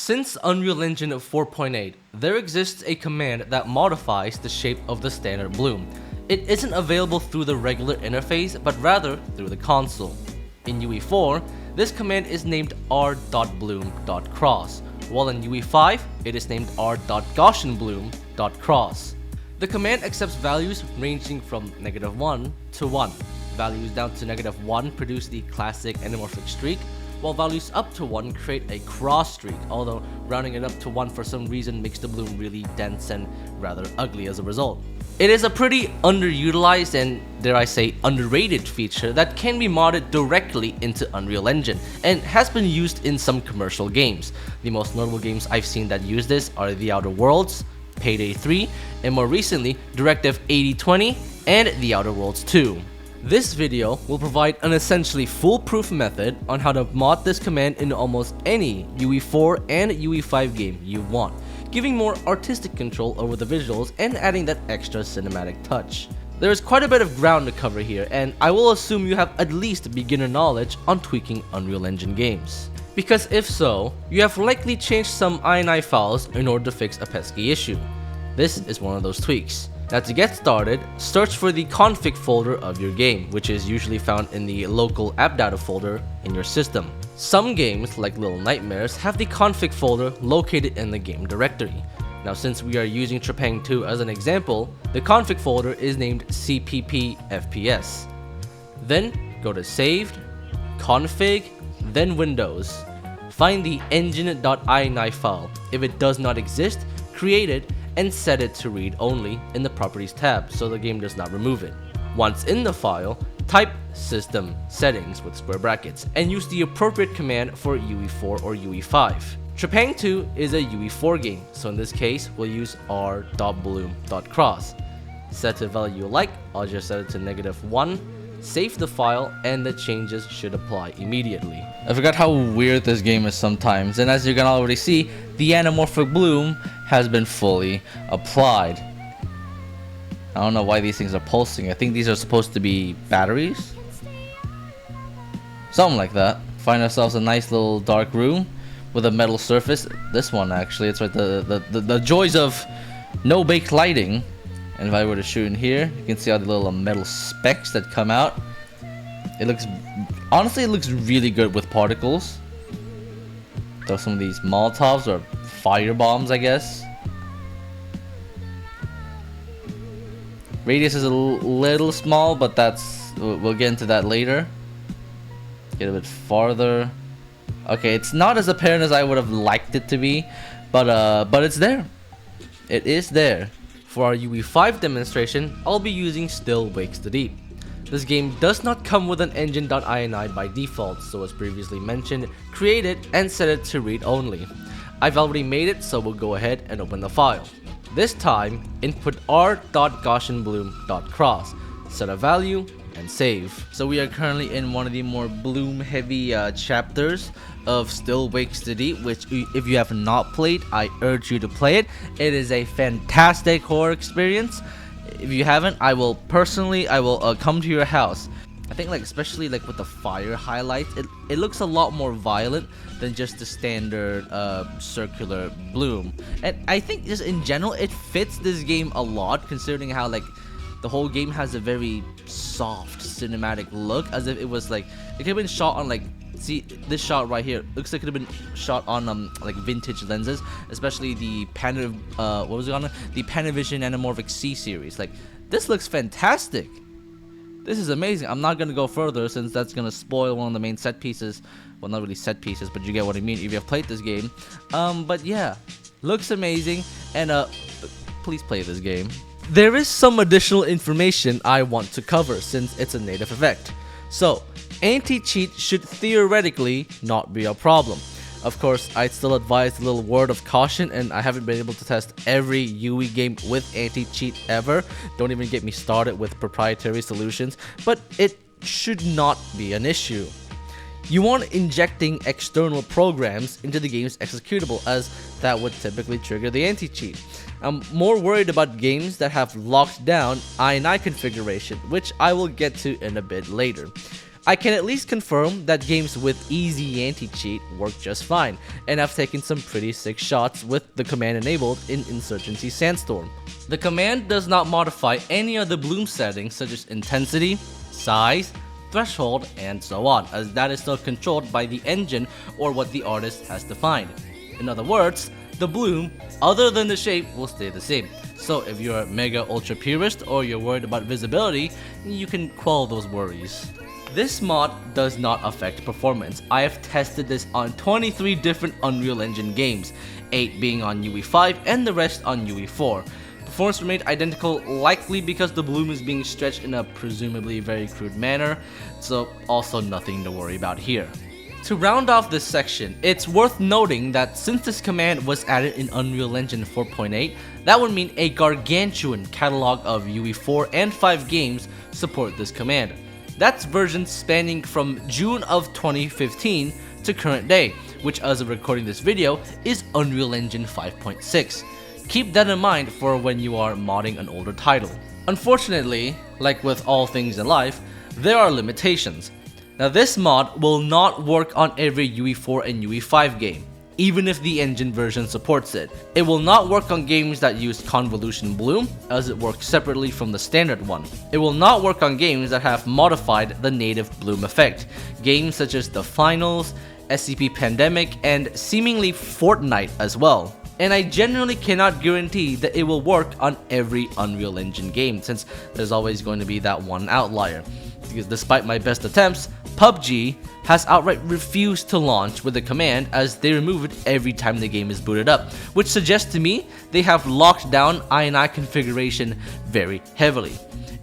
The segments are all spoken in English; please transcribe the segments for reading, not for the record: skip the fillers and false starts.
Since Unreal Engine 4.8, there exists a command that modifies the shape of the standard bloom. It isn't available through the regular interface, but rather through the console. In UE4, this command is named r.Bloom.Cross, while in UE5, it is named r.GaussianBloom.Cross. The command accepts values ranging from -1 to 1. Values down to -1 produce the classic anamorphic streak, while values up to 1 create a cross streak, although rounding it up to 1 for some reason makes the bloom really dense and rather ugly as a result. It is a pretty underutilized and, dare I say, underrated feature that can be modded directly into Unreal Engine and has been used in some commercial games. The most notable games I've seen that use this are The Outer Worlds, Payday 3, and more recently, Directive 8020 and The Outer Worlds 2. This video will provide an essentially foolproof method on how to mod this command in almost any UE4 and UE5 game you want, giving more artistic control over the visuals and adding that extra cinematic touch. There is quite a bit of ground to cover here, and I will assume you have at least beginner knowledge on tweaking Unreal Engine games. Because if so, you have likely changed some INI files in order to fix a pesky issue. This is one of those tweaks. Now to get started, search for the config folder of your game, which is usually found in the local app data folder in your system. Some games, like Little Nightmares, have the config folder located in the game directory. Now since we are using Trepang 2 as an example, the config folder is named cpp-fps. Then go to Saved, Config, then Windows. Find the engine.ini file. If it does not exist, create it and set it to read only in the Properties tab so the game does not remove it. Once in the file, type SystemSettings with square brackets and use the appropriate command for UE4 or UE5. Trepang 2 is a UE4 game, so in this case, we'll use r.Bloom.Cross. Set to value you like, I'll just set it to -1, save the file, and the changes should apply immediately. I forgot how weird this game is sometimes, and as you can already see, the anamorphic bloom has been fully applied. I don't know why these things are pulsing. I think these are supposed to be batteries? Something like that. Find ourselves a nice little dark room with a metal surface. This one actually, it's right, the joys of no baked lighting. And if I were to shoot in here, you can see all the little metal specks that come out. Honestly, it looks really good with particles. Throw some of these Molotovs or fire bombs, I guess. Radius is a little small, but we'll get into that later. Get a bit farther. Okay, it's not as apparent as I would have liked it to be, but it's there. It is there. For our UE5 demonstration, I'll be using Still Wakes the Deep. This game does not come with an engine.ini by default, so as previously mentioned, create it and set it to read only. I've already made it, so we'll go ahead and open the file. This time, input r.GaussianBloom.Cross, set a value, and save. So we are currently in one of the more bloom heavy chapters of Still Wakes the Deep, which if you have not played, I urge you to play it. It is a fantastic horror experience. If you haven't, I will come to your house. I think especially with the fire highlights, it looks a lot more violent than just the standard circular bloom. And I think just in general, it fits this game a lot, considering how the whole game has a very soft cinematic look, as if it was it could have been shot on see this shot right here, looks like it could have been shot on vintage lenses, especially the the Panavision Anamorphic C series. This looks fantastic. This is amazing. I'm not gonna go further since that's gonna spoil one of the main set pieces. Well, not really set pieces, but you get what I mean if you have played this game. But yeah, looks amazing, and please play this game. There is some additional information I want to cover since it's a native effect. So, anti-cheat should theoretically not be a problem. Of course, I'd still advise a little word of caution, and I haven't been able to test every UE game with anti-cheat ever. Don't even get me started with proprietary solutions, but it should not be an issue. You want injecting external programs into the game's executable, as that would typically trigger the anti-cheat. I'm more worried about games that have locked down INI configuration, which I will get to in a bit later. I can at least confirm that games with easy anti-cheat work just fine, and I've taken some pretty sick shots with the command enabled in Insurgency Sandstorm. The command does not modify any of the bloom settings such as intensity, size, threshold, and so on, as that is still controlled by the engine or what the artist has defined. In other words, the bloom, other than the shape, will stay the same. So if you're a mega ultra purist or you're worried about visibility, you can quell those worries. This mod does not affect performance. I have tested this on 23 different Unreal Engine games, 8 being on UE5 and the rest on UE4. Performance remained identical, likely because the bloom is being stretched in a presumably very crude manner, so also nothing to worry about here. To round off this section, it's worth noting that since this command was added in Unreal Engine 4.8, that would mean a gargantuan catalog of UE4 and 5 games support this command. That's versions spanning from June of 2015 to current day, which as of recording this video is Unreal Engine 5.6. Keep that in mind for when you are modding an older title. Unfortunately, like with all things in life, there are limitations. Now this mod will not work on every UE4 and UE5 game, even if the engine version supports it. It will not work on games that use convolution bloom, as it works separately from the standard one. It will not work on games that have modified the native bloom effect, games such as The Finals, SCP Pandemic, and seemingly Fortnite as well. And I generally cannot guarantee that it will work on every Unreal Engine game, since there's always going to be that one outlier. Because despite my best attempts, PUBG has outright refused to launch with the command as they remove it every time the game is booted up, which suggests to me they have locked down INI configuration very heavily.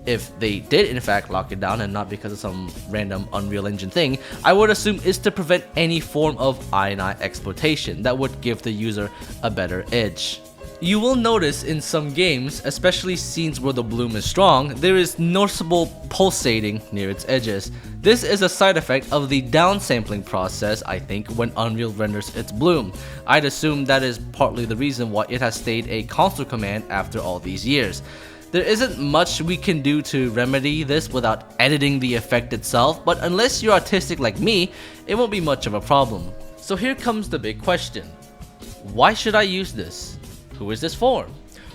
If they did in fact lock it down and not because of some random Unreal Engine thing, I would assume is to prevent any form of INI exploitation that would give the user a better edge. You will notice in some games, especially scenes where the bloom is strong, there is noticeable pulsating near its edges. This is a side effect of the downsampling process, I think, when Unreal renders its bloom. I'd assume that is partly the reason why it has stayed a console command after all these years. There isn't much we can do to remedy this without editing the effect itself, but unless you're artistic like me, it won't be much of a problem. So here comes the big question. Why should I use this? Who is this for?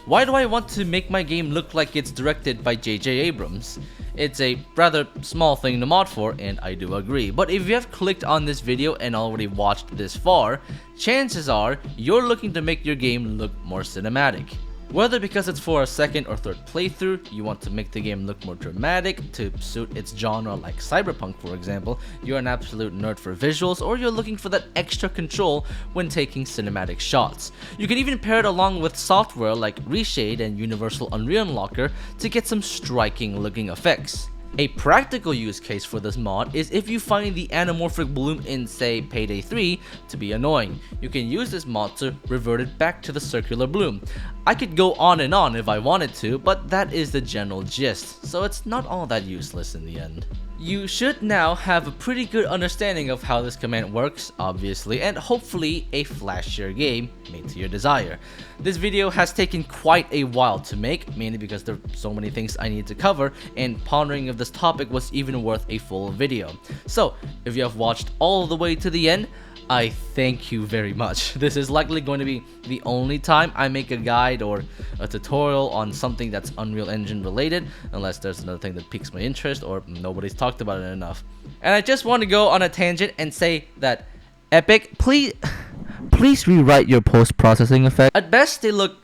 Why do I want to make my game look like it's directed by J.J. Abrams? It's a rather small thing to mod for, and I do agree, but if you have clicked on this video and already watched this far, chances are you're looking to make your game look more cinematic. Whether because it's for a second or third playthrough, you want to make the game look more dramatic to suit its genre like Cyberpunk for example, you're an absolute nerd for visuals, or you're looking for that extra control when taking cinematic shots. You can even pair it along with software like Reshade and Universal Unreal Unlocker to get some striking looking effects. A practical use case for this mod is if you find the anamorphic bloom in, say, Payday 3 to be annoying. You can use this mod to revert it back to the circular bloom. I could go on and on if I wanted to, but that is the general gist, so it's not all that useless in the end. You should now have a pretty good understanding of how this command works, obviously, and hopefully a flashier game made to your desire. This video has taken quite a while to make, mainly because there are so many things I need to cover, and pondering if this topic was even worth a full video. So, if you have watched all the way to the end, I thank you very much. This is likely going to be the only time I make a guide or a tutorial on something that's Unreal Engine related, unless there's another thing that piques my interest or nobody's talked about it enough. And I just want to go on a tangent and say that Epic, please rewrite your post-processing effect. At best they look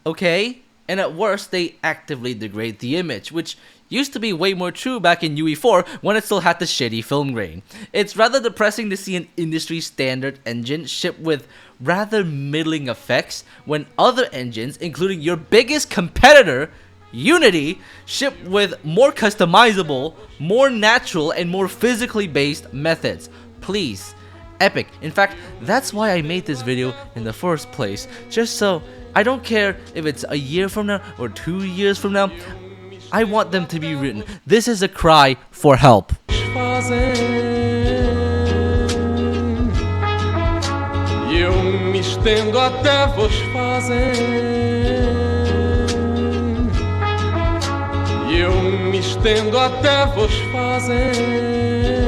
okay, and at worst they actively degrade the image, which used to be way more true back in UE4 when it still had the shitty film grain. It's rather depressing to see an industry standard engine ship with rather middling effects when other engines, including your biggest competitor, Unity, ship with more customizable, more natural, and more physically based methods. Please, Epic. In fact, that's why I made this video in the first place, just so I don't care if it's a year from now or 2 years from now, I want them to be written. This is a cry for help. Eu me estendo até vos fazem.